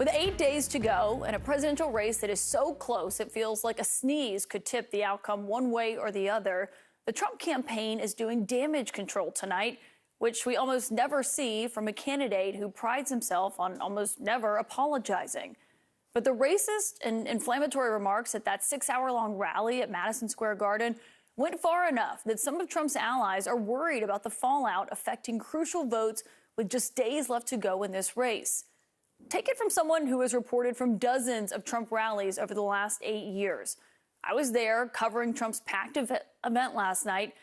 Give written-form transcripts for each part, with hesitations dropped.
With 8 days to go and a presidential race that is so close it feels like a sneeze could tip the outcome one way or the other, the Trump campaign is doing damage control tonight, which we almost never see from a candidate who prides himself on almost never apologizing. But the racist and inflammatory remarks at that 6-hour-long rally at Madison Square Garden went far enough that some of Trump's allies are worried about the fallout affecting crucial votes with just days left to go in this race. Take it from someone who has reported from dozens of Trump rallies over the last 8 years. I was there covering Trump's packed event last night,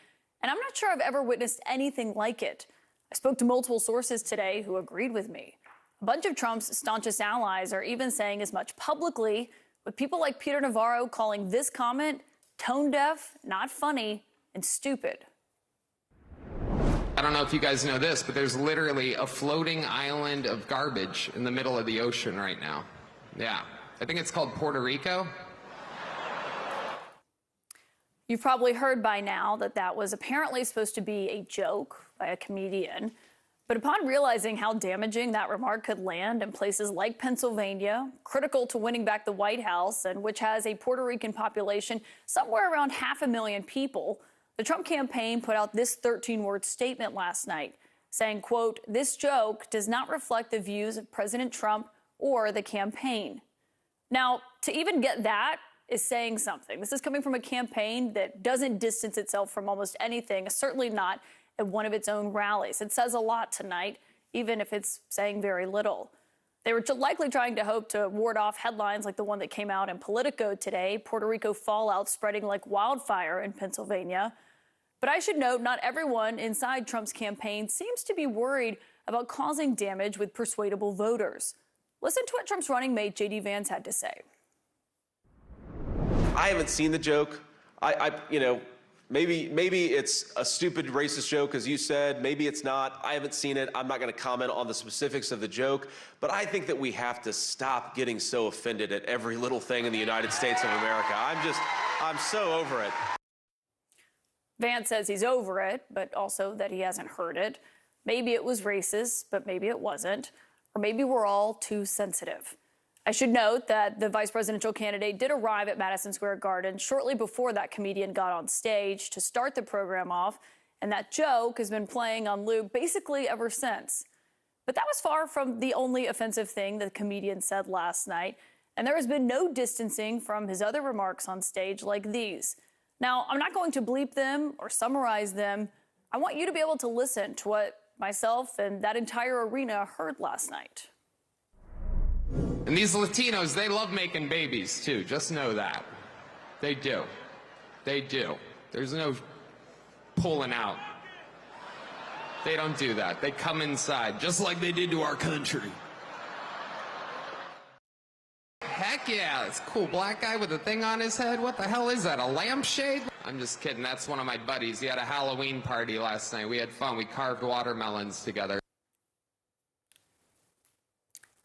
and I'm not sure I've ever witnessed anything like it. I spoke to multiple sources today who agreed with me. A bunch of Trump's staunchest allies are even saying as much publicly, with people like Peter Navarro calling this comment tone deaf, not funny, and stupid. I don't know if you guys know this, but there's literally a floating island of garbage in the middle of the ocean right now. Yeah, I think it's called Puerto Rico. You've probably heard by now that that was apparently supposed to be a joke by a comedian. But upon realizing how damaging that remark could land in places like Pennsylvania, critical to winning back the White House, and which has a Puerto Rican population somewhere around 500,000 people, the Trump campaign put out this 13-word statement last night, saying, quote, "This joke does not reflect the views of President Trump or the campaign." Now, to even get that is saying something. This is coming from a campaign that doesn't distance itself from almost anything, certainly not at one of its own rallies. It says a lot tonight, even if it's saying very little. They were likely trying to hope to ward off headlines like the one that came out in Politico today, Puerto Rico fallout spreading like wildfire in Pennsylvania. But I should note, not everyone inside Trump's campaign seems to be worried about causing damage with persuadable voters. Listen to what Trump's running mate J.D. Vance had to say. I haven't seen the joke. Maybe it's a stupid racist joke, as you said. Maybe it's not. I haven't seen it. I'm not going to comment on the specifics of the joke. But I think that we have to stop getting so offended at every little thing in the United States of America. I'm so over it. Vance says he's over it, but also that he hasn't heard it. Maybe it was racist, but maybe it wasn't. Or maybe we're all too sensitive. I should note that the vice presidential candidate did arrive at Madison Square Garden shortly before that comedian got on stage to start the program off, and that joke has been playing on loop basically ever since. But that was far from the only offensive thing the comedian said last night, and there has been no distancing from his other remarks on stage like these. Now, I'm not going to bleep them or summarize them. I want you to be able to listen to what myself and that entire arena heard last night. And these Latinos, they love making babies, too. Just know that. They do. They do. There's no pulling out. They don't do that. They come inside, just like they did to our country. Heck yeah, it's a cool black guy with a thing on his head. What the hell is that, a lampshade? I'm just kidding. That's one of my buddies. He had a Halloween party last night. We had fun. We carved watermelons together.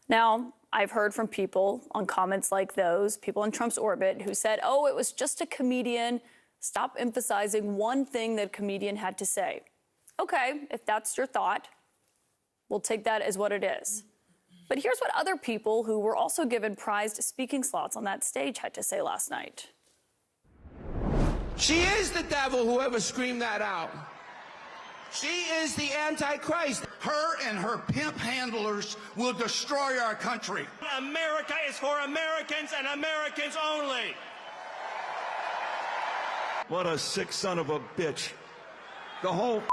Now, I've heard from people on comments like those, people in Trump's orbit, who said, oh, it was just a comedian. Stop emphasizing one thing that a comedian had to say. Okay, if that's your thought, we'll take that as what it is. But here's what other people who were also given prized speaking slots on that stage had to say last night. She is the devil, whoever screamed that out. She is the Antichrist. Her and her pimp handlers will destroy our country. America is for Americans and Americans only. What a sick son of a bitch. The whole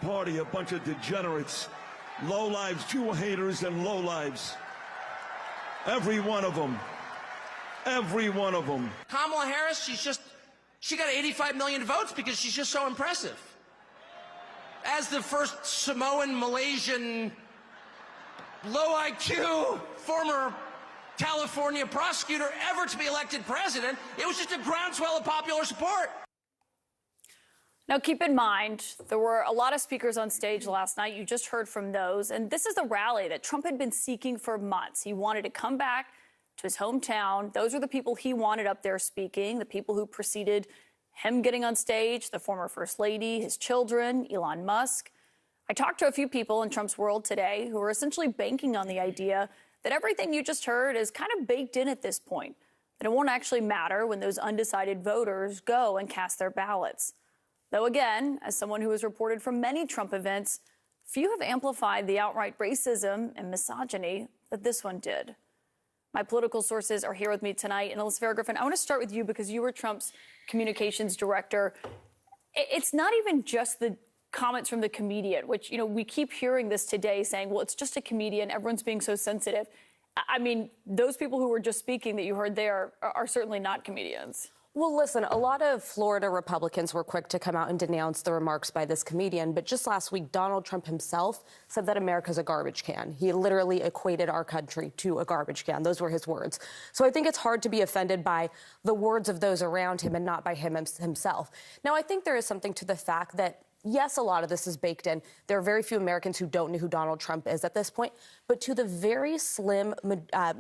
party, a bunch of degenerates, lowlives, Jew haters, and lowlives. Every one of them. Every one of them. Kamala Harris, she got 85 million votes because she's just so impressive. As the first Samoan, Malaysian, low IQ, former California prosecutor ever to be elected president, it was just a groundswell of popular support. Now, keep in mind, there were a lot of speakers on stage last night. You just heard from those. And this is the rally that Trump had been seeking for months. He wanted to come back to his hometown. Those are the people he wanted up there speaking, the people who preceded him getting on stage, the former First Lady, his children, Elon Musk. I talked to a few people in Trump's world today who are essentially banking on the idea that everything you just heard is kind of baked in at this point, that it won't actually matter when those undecided voters go and cast their ballots. Though again, as someone who has reported from many Trump events, few have amplified the outright racism and misogyny that this one did. My political sources are here with me tonight. And Elizabeth Farrah Griffin, I want to start with you because you were Trump's communications director. It's not even just the comments from the comedian, which, you know, we keep hearing this today saying, well, it's just a comedian. Everyone's being so sensitive. I mean, those people who were just speaking that you heard there are certainly not comedians. Well, listen, a lot of Florida Republicans were quick to come out and denounce the remarks by this comedian. But just last week, Donald Trump himself said that America's a garbage can. He literally equated our country to a garbage can. Those were his words. So I think it's hard to be offended by the words of those around him and not by him himself. Now, I think there is something to the fact that, yes, a lot of this is baked in. There are very few Americans who don't know who Donald Trump is at this point. But to the very slim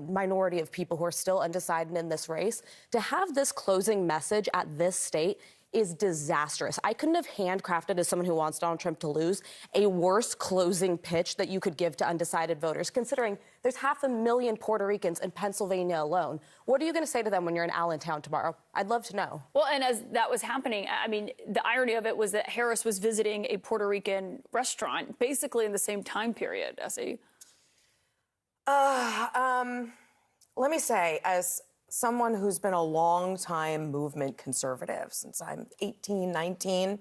minority of people who are still undecided in this race, to have this closing message at this state is disastrous. I couldn't have handcrafted, as someone who wants Donald Trump to lose, a worse closing pitch that you could give to undecided voters, considering there's 500,000 Puerto Ricans in Pennsylvania alone. What are you going to say to them when you're in Allentown tomorrow? I'd love to know. Well, and as that was happening, I mean, the irony of it was that Harris was visiting a Puerto Rican restaurant basically in the same time period, Essie. Let me say, as someone who's been a long-time movement conservative since I'm 18, 19,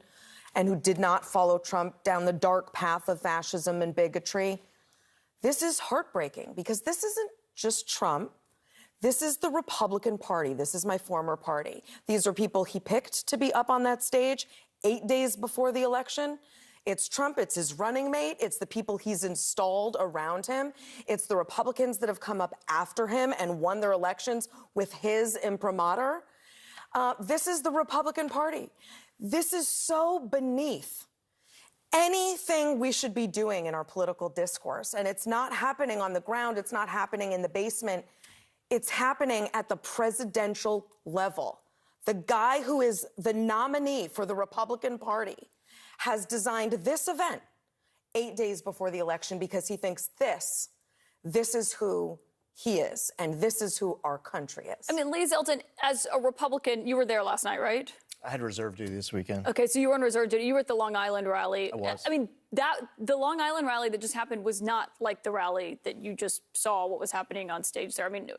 and who did not follow Trump down the dark path of fascism and bigotry, this is heartbreaking because this isn't just Trump. This is the Republican Party. This is my former party. These are people he picked to be up on that stage 8 days before the election. It's Trump, it's his running mate, it's the people he's installed around him, it's the Republicans that have come up after him and won their elections with his imprimatur. This is the Republican Party. This is so beneath anything we should be doing in our political discourse. And it's not happening on the ground, it's not happening in the basement, it's happening at the presidential level. The guy who is the nominee for the Republican Party has designed this event 8 days before the election because he thinks this is who he is, and this is who our country is. I mean, Lee Zeldin, as a Republican, you were there last night, right? I had reserve duty this weekend. Okay, so you were on reserve duty. You were at the Long Island rally. I was. I mean, the Long Island rally that just happened was not like the rally that you just saw what was happening on stage there. I mean,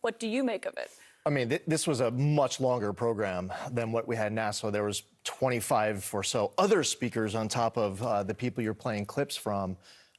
what do you make of it? I mean, this was a much longer program than what we had in Nassau. There was 25 or so other speakers on top of the people you're playing clips from.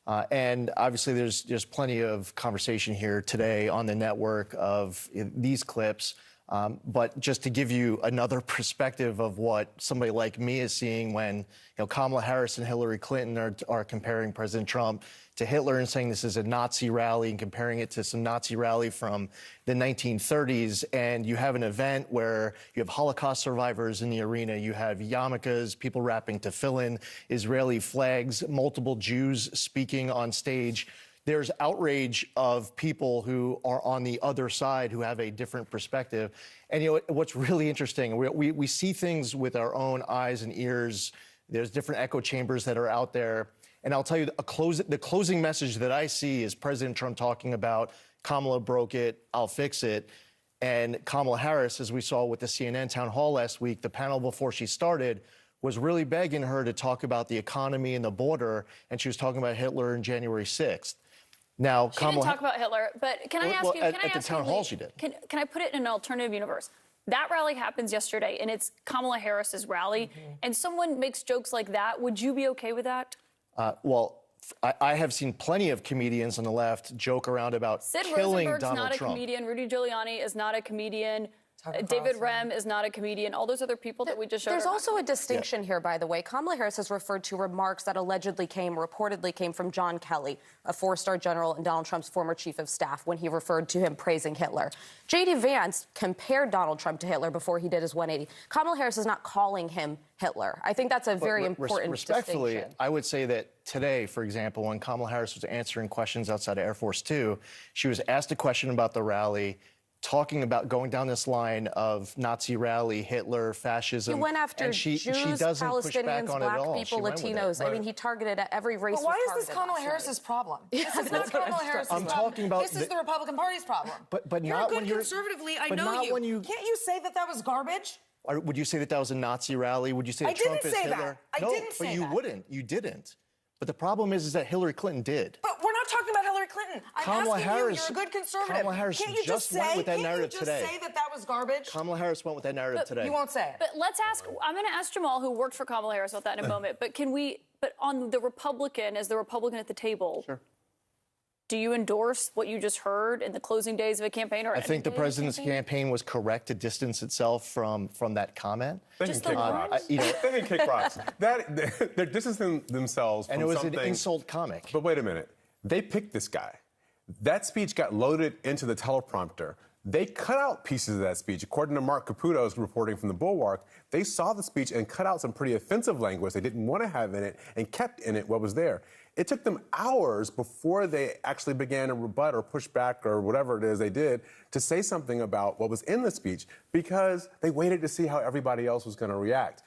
And obviously, there's plenty of conversation here today on the network of these clips. But just to give you another perspective of what somebody like me is seeing when Kamala Harris and Hillary Clinton are comparing President Trump to Hitler and saying this is a Nazi rally and comparing it to some Nazi rally from the 1930s. And you have an event where you have Holocaust survivors in the arena. You have yarmulkes, people rapping tefillin, Israeli flags, multiple Jews speaking on stage. There's outrage of people who are on the other side who have a different perspective. And what's really interesting, we see things with our own eyes and ears. There's different echo chambers that are out there. And I'll tell you, the closing message that I see is President Trump talking about Kamala broke it, I'll fix it. And Kamala Harris, as we saw with the CNN town hall last week, the panel before she started was really begging her to talk about the economy and the border. And she was talking about Hitler and January 6th. Now, she didn't talk about Hitler, but can I ask you? At the town hall, she did. Can I put it in an alternative universe? That rally happens yesterday, and it's Kamala Harris's rally, and someone makes jokes like that. Would you be okay with that? Well, I have seen plenty of comedians on the left joke around about killing Donald Trump. Sid Rosenberg's not a comedian. Rudy Giuliani is not a comedian. David Rem is not a comedian. All those other people that we just showed. There's also a distinction here, by the way. Kamala Harris has referred to remarks that reportedly came from John Kelly, a four-star general and Donald Trump's former chief of staff, when he referred to him praising Hitler. J.D. Vance compared Donald Trump to Hitler before he did his 180. Kamala Harris is not calling him Hitler. I think that's a very important respectfully, distinction. I would say that today, for example, when Kamala Harris was answering questions outside of Air Force 2, she was asked a question about the rally, talking about going down this line of Nazi rally, Hitler, fascism. He went after and she Jews, doesn't push back Palestinians, on black it at all. people, She went with it. Latinos. I mean, he targeted every race. But why is this Kamala Harris's problem? This is not Kamala Harris's problem. talking about this is the Republican Party's problem. But you're not a good when you're conservatively. I but know not you. when you. Can't you say that that was garbage? Or would you say that that was a Nazi rally? Would you say that Trump is Hitler? That. I no, didn't say but you that. wouldn't. You didn't. But the problem is that Hillary Clinton did. But we're not talking about Hillary Clinton. I'm Kamala asking Harris, you. You're a good conservative. Kamala Harris can't you just say, went with that can't narrative you just today. say that that was garbage? Kamala Harris went with that narrative today. You won't say it. But let's ask. I'm going to ask Jamal, who worked for Kamala Harris, about that in a moment. But can we? But on the Republican, as the Republican at the table. Sure. Do you endorse what you just heard in the closing days of a campaign? Or I think the president's campaign was correct to distance itself from that comment. They can kick rocks. They can kick rocks. They're distancing themselves from and it was something. An insult comic. But wait a minute. They picked this guy. That speech got loaded into the teleprompter. They cut out pieces of that speech. According to Mark Caputo's reporting from the Bulwark, they saw the speech and cut out some pretty offensive language they didn't want to have in it and kept in it what was there. It took them hours before they actually began to rebut or push back or whatever it is they did to say something about what was in the speech because they waited to see how everybody else was going to react.